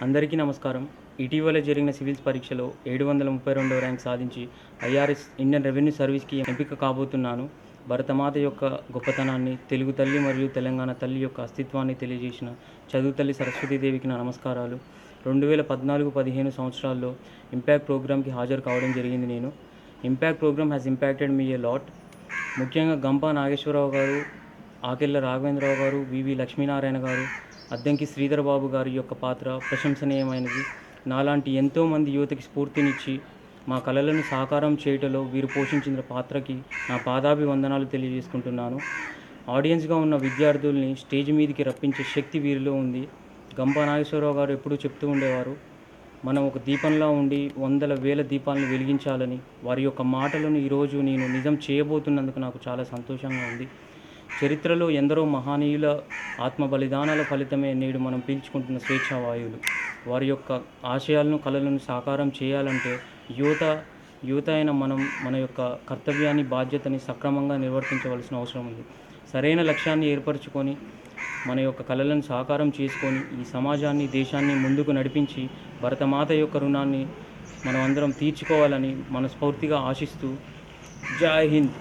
అందరికీ నమస్కారం. ఇటీవల జరిగిన సివిల్స్ పరీక్షలో 732వ ర్యాంక్ సాధించి ఐఆర్ఎస్ ఇండియన్ రెవెన్యూ సర్వీస్కి ఎంపిక కాబోతున్నాను. భరతమాత యొక్క గొప్పతనాన్ని, తెలుగు తల్లి మరియు తెలంగాణ తల్లి యొక్క అస్తిత్వాన్ని తెలియజేసిన చదువు తల్లి సరస్వతీదేవికి నా నమస్కారాలు. 2014-15 సంవత్సరాల్లో ఇంపాక్ట్ ప్రోగ్రామ్కి హాజరు కావడం జరిగింది. నేను impact program has impacted me a lot. ముఖ్యంగా గంప నాగేశ్వరరావు గారు, ఆకెళ్ళ రాఘవేంద్రరావు గారు, వివి లక్ష్మీనారాయణ గారు, అద్దంకి శ్రీధర్ బాబు గారి యొక్క పాత్ర ప్రశంసనీయమైనది. నాలాంటి ఎంతోమంది యువతకి స్ఫూర్తినిచ్చి మా కళలను సాకారం చేయటంలో వీరు పోషించిన పాత్రకి నా పాదాభివందనాలు తెలియజేసుకుంటున్నాను. ఆడియన్స్గా ఉన్న విద్యార్థుల్ని స్టేజ్ మీదకి రప్పించే శక్తి వీరిలో ఉంది. గంప నాగేశ్వరరావు గారు ఎప్పుడూ చెప్తూ ఉండేవారు, మనం ఒక దీపంలా ఉండి వందల వేల దీపాలను వెలిగించాలని. వారి యొక్క మాటలను ఈరోజు నేను నిజం చేయబోతున్నందుకు నాకు చాలా సంతోషంగా ఉంది. చరిత్రలో ఎందరో మహనీయుల ఆత్మ బలిదానాల ఫలితమే నేడు మనం పీల్చుకుంటున్న స్వేచ్ఛా వాయువులు. వారి యొక్క ఆశయాలను, కళలను సాకారం చేయాలంటే యువత అయిన మన యొక్క కర్తవ్యాన్ని, బాధ్యతని సక్రమంగా నిర్వర్తించవలసిన అవసరం ఉంది. సరైన లక్ష్యాన్ని ఏర్పరచుకొని మన యొక్క కళలను సాకారం చేసుకొని ఈ సమాజాన్ని, దేశాన్ని ముందుకు నడిపించి భరతమాత యొక్క రుణాన్ని మనం అందరం తీర్చుకోవాలని మనస్ఫూర్తిగా ఆశిస్తూ జై హింద్.